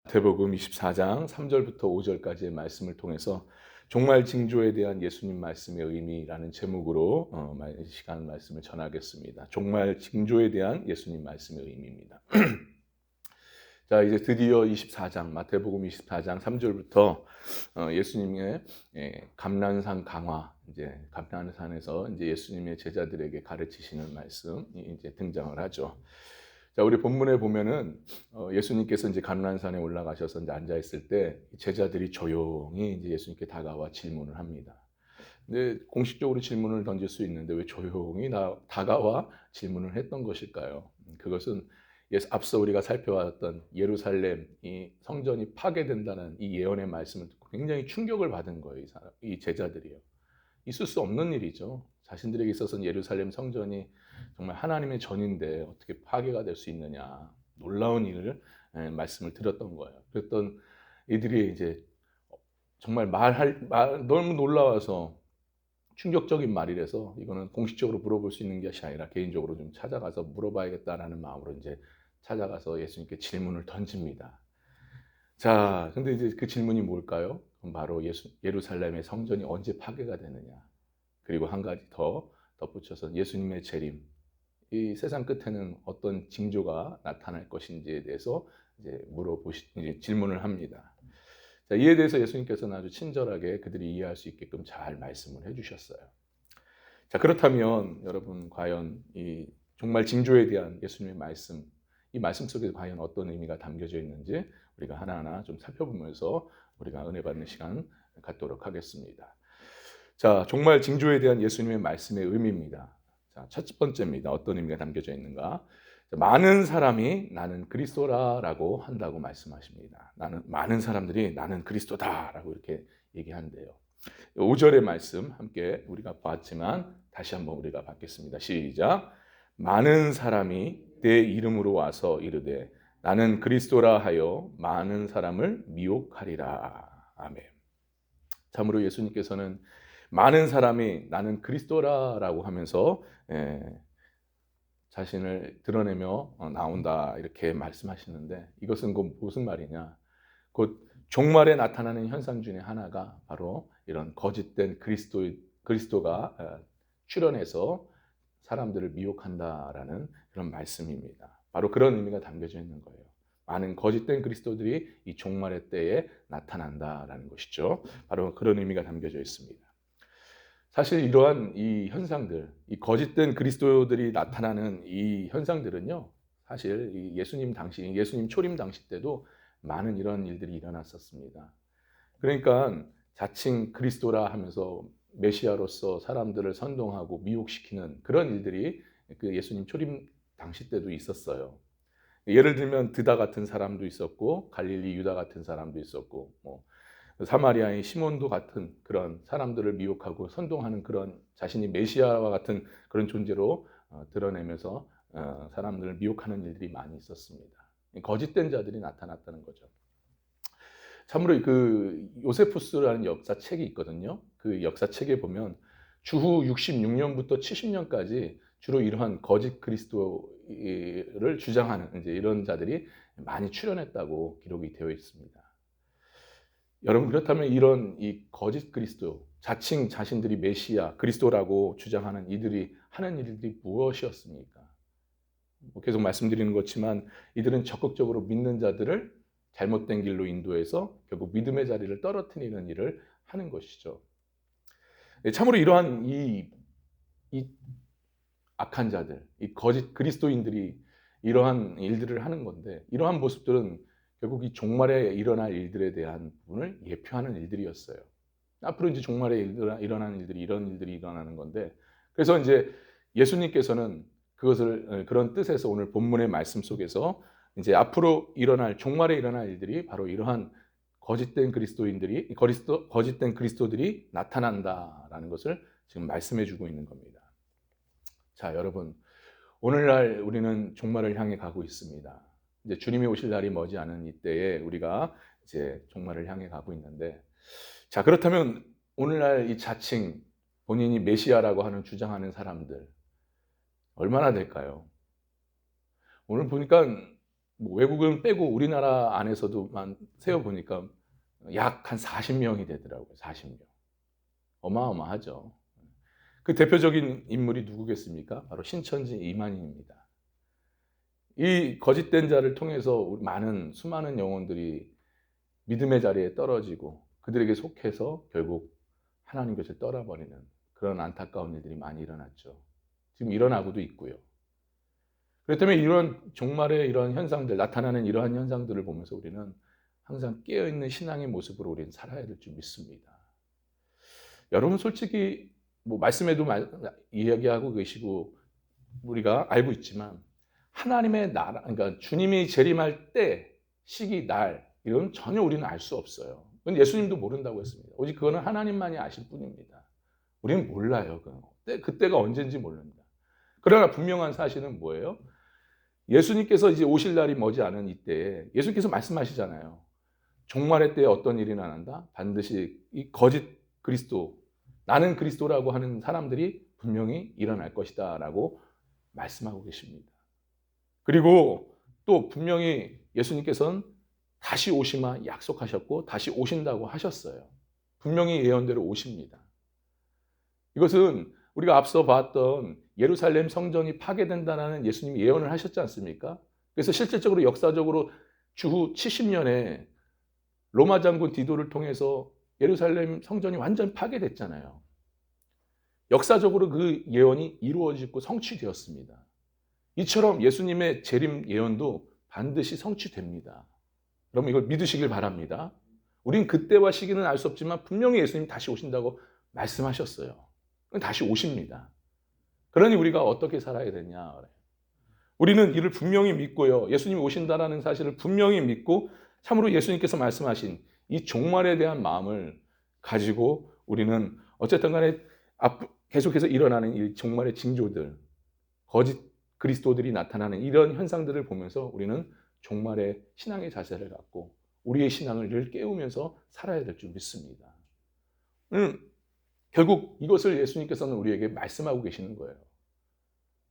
마태복음 24장 3절부터 5절까지의 말씀을 통해서 종말 징조에 대한 예수님 말씀의 의미라는 제목으로 시간 말씀을 전하겠습니다. 종말 징조에 대한 예수님 말씀의 의미입니다. 자, 이제 드디어 24장 마태복음 24장 3절부터 예수님의 감난산 강화, 이제 감난산에서 이제 예수님의 제자들에게 가르치시는 말씀이 이제 등장을 하죠. 자, 우리 본문에 보면은 예수님께서 이제 감난산에 올라가셔서 이제 앉아 있을 때 제자들이 조용히 이제 예수님께 다가와 질문을 합니다. 근데 공식적으로 질문을 던질 수 있는데 왜 조용히 다가와 질문을 했던 것일까요? 그것은 앞서 우리가 살펴왔던 예루살렘 이 성전이 파괴된다는 이 예언의 말씀을 듣고 굉장히 충격을 받은 거예요. 이 제자들이요. 있을 수 없는 일이죠. 자신들에게 있어서는 예루살렘 성전이 정말 하나님의 전인데 어떻게 파괴가 될 수 있느냐. 놀라운 일을 말씀을 드렸던 거예요. 그랬던 이들이 이제 정말 너무 놀라워서 충격적인 말이라서 이거는 공식적으로 물어볼 수 있는 것이 아니라 개인적으로 좀 찾아가서 물어봐야겠다라는 마음으로 이제 찾아가서 예수님께 질문을 던집니다. 자, 근데 이제 그 질문이 뭘까요? 바로 예루살렘의 성전이 언제 파괴가 되느냐. 그리고 한 가지 더 덧붙여서 예수님의 재림, 이 세상 끝에는 어떤 징조가 나타날 것인지에 대해서 이제 이제 질문을 합니다. 자, 이에 대해서 예수님께서는 아주 친절하게 그들이 이해할 수 있게끔 잘 말씀을 해주셨어요. 자, 그렇다면 여러분 과연 이 종말 징조에 대한 예수님의 말씀, 이 말씀 속에 과연 어떤 의미가 담겨져 있는지 우리가 하나하나 좀 살펴보면서 우리가 은혜 받는 시간 갖도록 하겠습니다. 자, 종말 징조에 대한 예수님의 말씀의 의미입니다. 자, 첫 번째입니다. 어떤 의미가 담겨져 있는가? 많은 사람이 나는 그리스도라라고 한다고 말씀하십니다. 많은 사람들이 나는 그리스도다라고 이렇게 얘기한대요. 5절의 말씀 함께 우리가 봤지만 다시 한번 우리가 받겠습니다. 시작. 많은 사람이 내 이름으로 와서 이르되 나는 그리스도라 하여 많은 사람을 미혹하리라. 아멘. 참으로 예수님께서는 많은 사람이 나는 그리스도라라고 하면서 자신을 드러내며 나온다 이렇게 말씀하시는데 이것은 곧 무슨 말이냐? 곧 종말에 나타나는 현상 중에 하나가 바로 이런 거짓된 그리스도가 출현해서 사람들을 미혹한다라는 그런 말씀입니다. 바로 그런 의미가 담겨져 있는 거예요. 많은 거짓된 그리스도들이 이 종말의 때에 나타난다라는 것이죠. 바로 그런 의미가 담겨져 있습니다. 사실 이러한 이 현상들, 이 거짓된 그리스도들이 나타나는 이 현상들은요, 사실 예수님 초림 당시 때도 많은 이런 일들이 일어났었습니다. 그러니까 자칭 그리스도라 하면서 메시아로서 사람들을 선동하고 미혹시키는 그런 일들이 그 예수님 초림 당시 때도 있었어요. 예를 들면 드다 같은 사람도 있었고 갈릴리 유다 같은 사람도 있었고 사마리아의 시몬도 같은 그런 사람들을 미혹하고 선동하는 그런 자신이 메시아와 같은 그런 존재로 드러내면서 사람들을 미혹하는 일들이 많이 있었습니다. 거짓된 자들이 나타났다는 거죠. 참으로 그 요세푸스라는 역사책이 있거든요. 그 역사책에 보면 주후 66년부터 70년까지 주로 이러한 거짓 그리스도를 주장하는 이제 이런 자들이 많이 출현했다고 기록이 되어 있습니다. 여러분 그렇다면 이런 이 거짓 그리스도, 자칭 자신들이 메시아, 그리스도라고 주장하는 이들이 하는 일들이 무엇이었습니까? 계속 말씀드리는 것지만 이들은 적극적으로 믿는 자들을 잘못된 길로 인도해서 결국 믿음의 자리를 떨어뜨리는 일을 하는 것이죠. 참으로 이러한 이 악한 자들, 이 거짓 그리스도인들이 이러한 일들을 하는 건데 이러한 모습들은 결국 이 종말에 일어날 일들에 대한 부분을 예표하는 일들이었어요. 앞으로 이제 종말에 일어나는 일들이 이런 일들이 일어나는 건데 그래서 이제 예수님께서는 그런 뜻에서 오늘 본문의 말씀 속에서 이제 앞으로 종말에 일어날 일들이 바로 이러한 거짓된 그리스도들이 나타난다라는 것을 지금 말씀해 주고 있는 겁니다. 자, 여러분, 오늘날 우리는 종말을 향해 가고 있습니다. 이제 주님이 오실 날이 머지않은 이때에 우리가 이제 종말을 향해 가고 있는데, 자, 그렇다면 오늘날 이 자칭 본인이 메시아라고 주장하는 사람들 얼마나 될까요? 오늘 보니까 뭐 외국은 빼고 우리나라 안에서도만 세어보니까 약 한 40명이 되더라고요. 40명. 어마어마하죠. 그 대표적인 인물이 누구겠습니까? 바로 신천지 이만희입니다. 이 거짓된 자를 통해서 많은 수많은 영혼들이 믿음의 자리에 떨어지고 그들에게 속해서 결국 하나님 곁을 떠나버리는 그런 안타까운 일들이 많이 일어났죠. 지금 일어나고도 있고요. 그렇다면 이런 종말의 이런 현상들, 나타나는 이러한 현상들을 보면서 우리는 항상 깨어있는 신앙의 모습으로 우리는 살아야 될 줄 믿습니다. 여러분 솔직히 뭐 말씀에도 이야기하고 계시고 우리가 알고 있지만 하나님의 나라, 그러니까 주님이 재림할 때, 시기, 날 이건 전혀 우리는 알 수 없어요. 그건 예수님도 모른다고 했습니다. 오직 그거는 하나님만이 아실 뿐입니다. 우리는 몰라요. 그때가 언제인지 모릅니다. 그러나 분명한 사실은 뭐예요? 예수님께서 이제 오실 날이 머지않은 이때에 예수님께서 말씀하시잖아요. 종말의 때에 어떤 일이 일어난다? 반드시 이 거짓 그리스도, 나는 그리스도라고 하는 사람들이 분명히 일어날 것이다 라고 말씀하고 계십니다. 그리고 또 분명히 예수님께서는 다시 오시마 약속하셨고 다시 오신다고 하셨어요. 분명히 예언대로 오십니다. 이것은 우리가 앞서 봤던 예루살렘 성전이 파괴된다는 예수님이 예언을 하셨지 않습니까? 그래서 실질적으로 역사적으로 주후 70년에 로마 장군 디도를 통해서 예루살렘 성전이 완전 파괴됐잖아요. 역사적으로 그 예언이 이루어지고 성취되었습니다. 이처럼 예수님의 재림 예언도 반드시 성취됩니다. 여러분 이걸 믿으시길 바랍니다. 우린 그때와 시기는 알 수 없지만 분명히 예수님 다시 오신다고 말씀하셨어요. 다시 오십니다. 그러니 우리가 어떻게 살아야 되냐? 우리는 이를 분명히 믿고요. 예수님이 오신다라는 사실을 분명히 믿고 참으로 예수님께서 말씀하신 이 종말에 대한 마음을 가지고 우리는 어쨌든 간에 계속해서 일어나는 이 종말의 징조들, 거짓 그리스도들이 나타나는 이런 현상들을 보면서 우리는 종말의 신앙의 자세를 갖고 우리의 신앙을 늘 깨우면서 살아야 될 줄 믿습니다. 결국 이것을 예수님께서는 우리에게 말씀하고 계시는 거예요.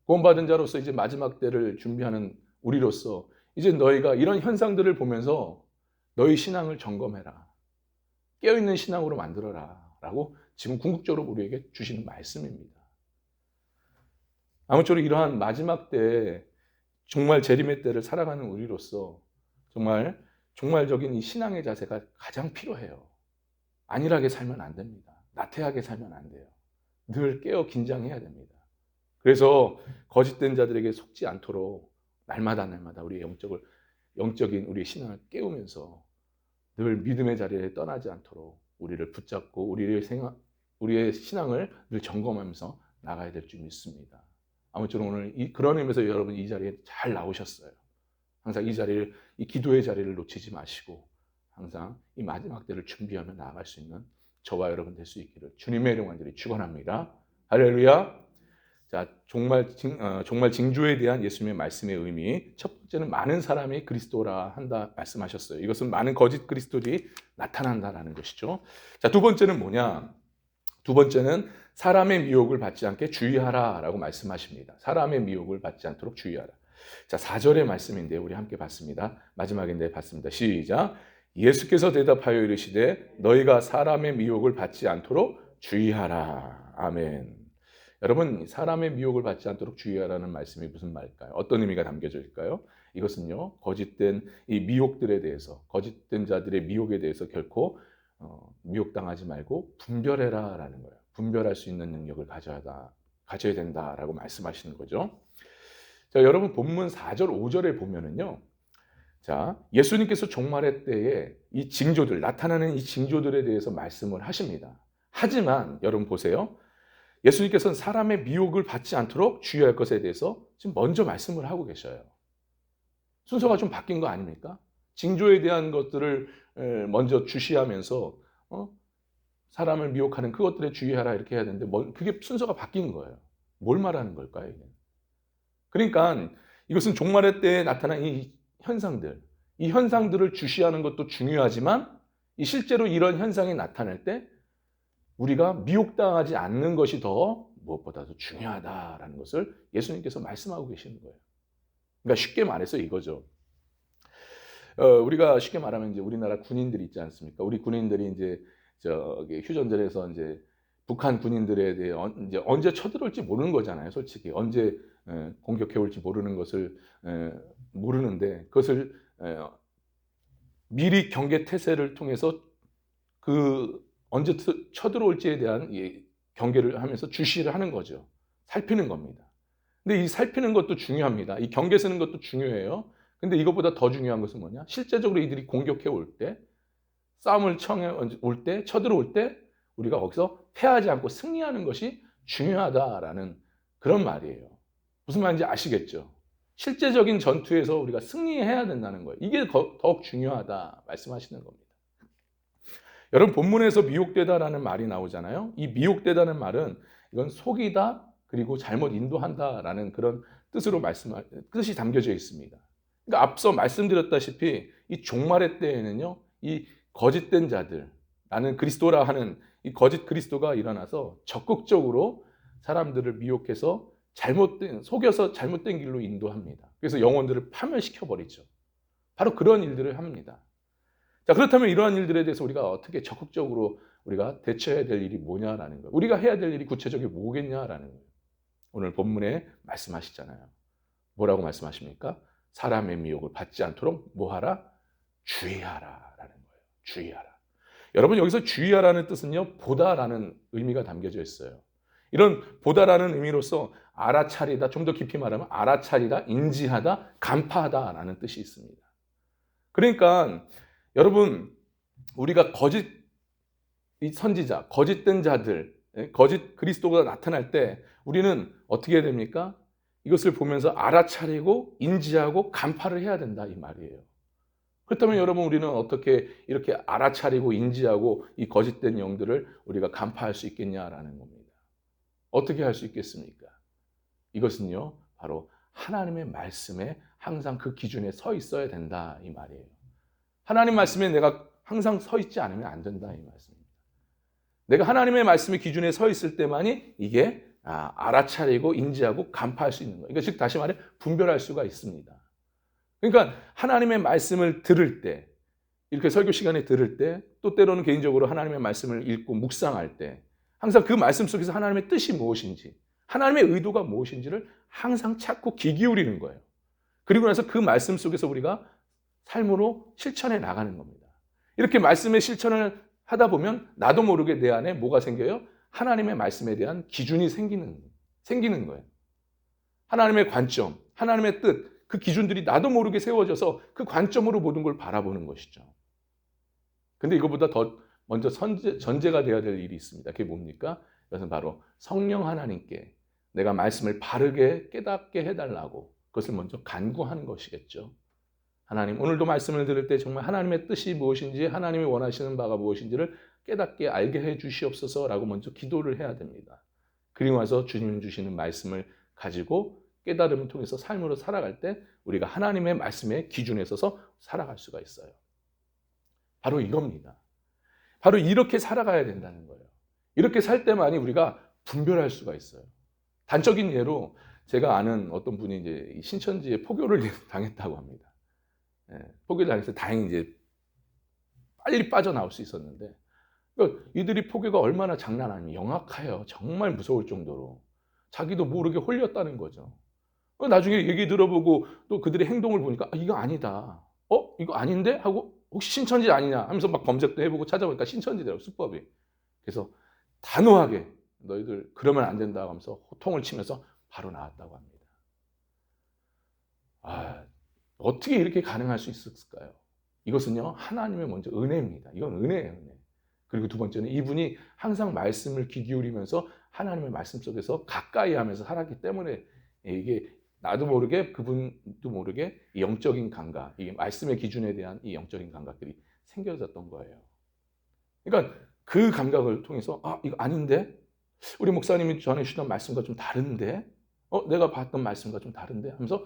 구원받은 자로서 이제 마지막 때를 준비하는 우리로서 이제 너희가 이런 현상들을 보면서 너희 신앙을 점검해라. 깨어있는 신앙으로 만들어라. 라고 지금 궁극적으로 우리에게 주시는 말씀입니다. 아무쪼록 이러한 마지막 때 정말 재림의 때를 살아가는 우리로서 정말 종말적인 이 신앙의 자세가 가장 필요해요. 안일하게 살면 안 됩니다. 나태하게 살면 안 돼요. 늘 깨어 긴장해야 됩니다. 그래서 거짓된 자들에게 속지 않도록 날마다 우리의 영적인 우리의 신앙을 깨우면서 늘 믿음의 자리에 떠나지 않도록 우리를 붙잡고 우리의 신앙을 늘 점검하면서 나가야 될 줄 믿습니다. 아무쪼록 오늘 그런 의미에서 여러분 이 자리에 잘 나오셨어요. 항상 이 기도의 자리를 놓치지 마시고 항상 이 마지막 때를 준비하며 나아갈 수 있는 저와 여러분 될 수 있기를 주님의 이름 간절히 축원합니다. 할렐루야. 자, 종말 징조에 대한 예수님의 말씀의 의미. 첫 번째는 많은 사람이 그리스도라 한다 말씀하셨어요. 이것은 많은 거짓 그리스도들이 나타난다라는 것이죠. 자, 두 번째는 뭐냐? 두 번째는 사람의 미혹을 받지 않게 주의하라라고 말씀하십니다. 사람의 미혹을 받지 않도록 주의하라. 자, 4절의 말씀인데요. 우리 함께 봤습니다. 마지막인데 봤습니다. 시작. 예수께서 대답하여 이르시되 너희가 사람의 미혹을 받지 않도록 주의하라. 아멘. 여러분 사람의 미혹을 받지 않도록 주의하라는 말씀이 무슨 말일까요? 어떤 의미가 담겨져 있을까요? 이것은요 거짓된 이 미혹들에 대해서 거짓된 자들의 미혹에 대해서 결코 미혹당하지 말고 분별해라라는 거예요. 분별할 수 있는 능력을 가져야 된다라고 말씀하시는 거죠. 자, 여러분 본문 4절 5절에 보면은요. 자, 예수님께서 종말의 때에 이 징조들 나타나는 이 징조들에 대해서 말씀을 하십니다. 하지만 여러분 보세요. 예수님께서는 사람의 미혹을 받지 않도록 주의할 것에 대해서 지금 먼저 말씀을 하고 계셔요. 순서가 좀 바뀐 거 아닙니까? 징조에 대한 것들을 먼저 주시하면서 사람을 미혹하는 그것들에 주의하라 이렇게 해야 되는데 그게 순서가 바뀐 거예요. 뭘 말하는 걸까요? 이게? 그러니까 이것은 종말의 때에 나타난 이 현상들을 주시하는 것도 중요하지만 실제로 이런 현상이 나타날 때 우리가 미혹당하지 않는 것이 더 무엇보다도 중요하다라는 것을 예수님께서 말씀하고 계시는 거예요. 그러니까 쉽게 말해서 이거죠. 우리가 쉽게 말하면 이제 우리나라 군인들이 있지 않습니까? 우리 군인들이 이제 저기 휴전선에서 이제 북한 군인들에 대해 이제 언제 쳐들어올지 모르는 거잖아요. 솔직히 언제 공격해 올지 모르는 것을 모르는데 그것을 미리 경계 태세를 통해서 그 언제 쳐들어올지에 대한 경계를 하면서 주시를 하는 거죠. 살피는 겁니다. 근데 이 살피는 것도 중요합니다. 이 경계 쓰는 것도 중요해요. 근데 이것보다 더 중요한 것은 뭐냐? 실제적으로 이들이 공격해 올 때, 싸움을 청해 올 때, 쳐들어올 때 우리가 거기서 패하지 않고 승리하는 것이 중요하다라는 그런 말이에요. 무슨 말인지 아시겠죠? 실제적인 전투에서 우리가 승리해야 된다는 거예요. 이게 더욱 중요하다 말씀하시는 겁니다. 여러분 본문에서 미혹되다라는 말이 나오잖아요. 이 미혹되다는 말은 이건 속이다 그리고 잘못 인도한다라는 그런 뜻이 담겨져 있습니다. 그러니까 앞서 말씀드렸다시피 이 종말의 때에는요, 이 거짓된 자들, 나는 그리스도라 하는 이 거짓 그리스도가 일어나서 적극적으로 사람들을 미혹해서 속여서 잘못된 길로 인도합니다. 그래서 영혼들을 파멸시켜 버리죠. 바로 그런 일들을 합니다. 자, 그렇다면 이러한 일들에 대해서 우리가 어떻게 적극적으로 우리가 대처해야 될 일이 뭐냐라는 거예요. 우리가 해야 될 일이 구체적으로 뭐겠냐라는 거예요. 오늘 본문에 말씀하시잖아요. 뭐라고 말씀하십니까? 사람의 미혹을 받지 않도록 뭐하라? 주의하라라는 거예요. 주의하라. 여러분 여기서 주의하라는 뜻은요, 보다라는 의미가 담겨져 있어요. 이런 보다라는 의미로서 알아차리다, 좀 더 깊이 말하면 알아차리다, 인지하다, 간파하다라는 뜻이 있습니다. 그러니까 여러분 우리가 거짓 선지자, 거짓된 자들, 거짓 그리스도가 나타날 때 우리는 어떻게 해야 됩니까? 이것을 보면서 알아차리고 인지하고 간파를 해야 된다 이 말이에요. 그렇다면 여러분 우리는 어떻게 이렇게 알아차리고 인지하고 이 거짓된 영들을 우리가 간파할 수 있겠냐라는 겁니다. 어떻게 할 수 있겠습니까? 이것은요 바로 하나님의 말씀에 항상 그 기준에 서 있어야 된다 이 말이에요. 하나님 말씀에 내가 항상 서 있지 않으면 안 된다 이 말씀입니다. 내가 하나님의 말씀의 기준에 서 있을 때만이 이게 알아차리고 인지하고 간파할 수 있는 거예요. 그러니까 즉 다시 말해 분별할 수가 있습니다. 그러니까 하나님의 말씀을 들을 때, 이렇게 설교 시간에 들을 때, 또 때로는 개인적으로 하나님의 말씀을 읽고 묵상할 때 항상 그 말씀 속에서 하나님의 뜻이 무엇인지, 하나님의 의도가 무엇인지를 항상 찾고 귀 기울이는 거예요. 그리고 나서 그 말씀 속에서 우리가 삶으로 실천해 나가는 겁니다. 이렇게 말씀의 실천을 하다 보면 나도 모르게 내 안에 뭐가 생겨요? 하나님의 말씀에 대한 기준이 생기는 거예요. 하나님의 관점, 하나님의 뜻, 그 기준들이 나도 모르게 세워져서 그 관점으로 모든 걸 바라보는 것이죠. 근데 이거보다 더 먼저 전제가 되어야 될 일이 있습니다. 그게 뭡니까? 그것은 바로 성령 하나님께 내가 말씀을 바르게 깨닫게 해달라고 그것을 먼저 간구하는 것이겠죠. 하나님, 오늘도 말씀을 들을 때 정말 하나님의 뜻이 무엇인지, 하나님이 원하시는 바가 무엇인지를 깨닫게 알게 해 주시옵소서라고 먼저 기도를 해야 됩니다. 그리고 와서 주님 주시는 말씀을 가지고 깨달음을 통해서 삶으로 살아갈 때 우리가 하나님의 말씀의 기준에 서서 살아갈 수가 있어요. 바로 이겁니다. 바로 이렇게 살아가야 된다는 거예요. 이렇게 살 때만이 우리가 분별할 수가 있어요. 단적인 예로 제가 아는 어떤 분이 이제 신천지에 포교를 당했다고 합니다. 포교를 당해서 다행히 이제 빨리 빠져나올 수 있었는데, 그러니까 이들이 포교가 얼마나 장난 아니에요. 영악해요. 정말 무서울 정도로. 자기도 모르게 홀렸다는 거죠. 나중에 얘기 들어보고 또 그들의 행동을 보니까 이거 아니다. 이거 아닌데? 하고 혹시 신천지 아니냐 하면서 막 검색도 해보고 찾아보니까 신천지더라고요. 수법이. 그래서 단호하게 너희들 그러면 안 된다 하면서 호통을 치면서 바로 나왔다고 합니다. 어떻게 이렇게 가능할 수 있었을까요? 이것은요 하나님의 먼저 은혜입니다. 이건 은혜예요, 은혜. 그리고 두 번째는 이분이 항상 말씀을 귀 기울이면서 하나님의 말씀 속에서 가까이 하면서 살았기 때문에 이게 나도 모르게 그분도 모르게 이 영적인 감각, 이 말씀의 기준에 대한 이 영적인 감각들이 생겨졌던 거예요. 그러니까 그 감각을 통해서 이거 아닌데? 우리 목사님이 전해주시던 말씀과 좀 다른데? 내가 봤던 말씀과 좀 다른데? 하면서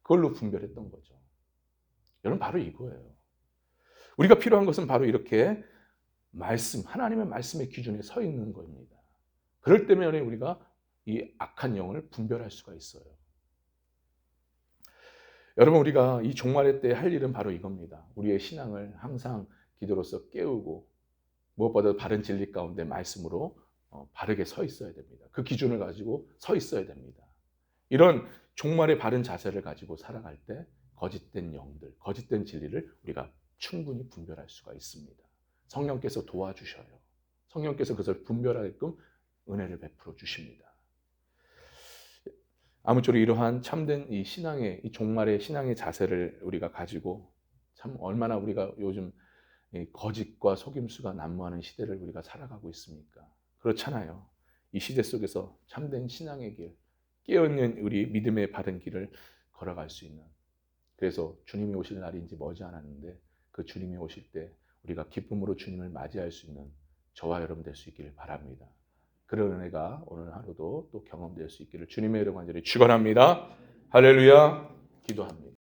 그걸로 분별했던 거죠. 여러분 바로 이거예요. 우리가 필요한 것은 바로 이렇게 하나님의 말씀의 기준에 서 있는 겁니다. 그럴 때면 우리가 이 악한 영을 분별할 수가 있어요. 여러분, 우리가 이 종말의 때 할 일은 바로 이겁니다. 우리의 신앙을 항상 기도로서 깨우고 무엇보다 바른 진리 가운데 말씀으로 바르게 서 있어야 됩니다. 그 기준을 가지고 서 있어야 됩니다. 이런 종말의 바른 자세를 가지고 살아갈 때 거짓된 영들, 거짓된 진리를 우리가 충분히 분별할 수가 있습니다. 성령께서 도와주셔요. 성령께서 그것을 분별하게끔 은혜를 베풀어 주십니다. 아무쪼록 이러한 참된 이 신앙의, 이 종말의 신앙의 자세를 우리가 가지고 참 얼마나 우리가 요즘 이 거짓과 속임수가 난무하는 시대를 우리가 살아가고 있습니까? 그렇잖아요. 이 시대 속에서 참된 신앙의 길, 깨어있는 우리 믿음의 바른 길을 걸어갈 수 있는, 그래서 주님이 오실 날이 이제 머지 않았는데 그 주님이 오실 때 우리가 기쁨으로 주님을 맞이할 수 있는 저와 여러분 될 수 있기를 바랍니다. 그런 은혜가 오늘 하루도 또 경험될 수 있기를 주님의 이름 간절히 축원합니다. 할렐루야. 기도합니다.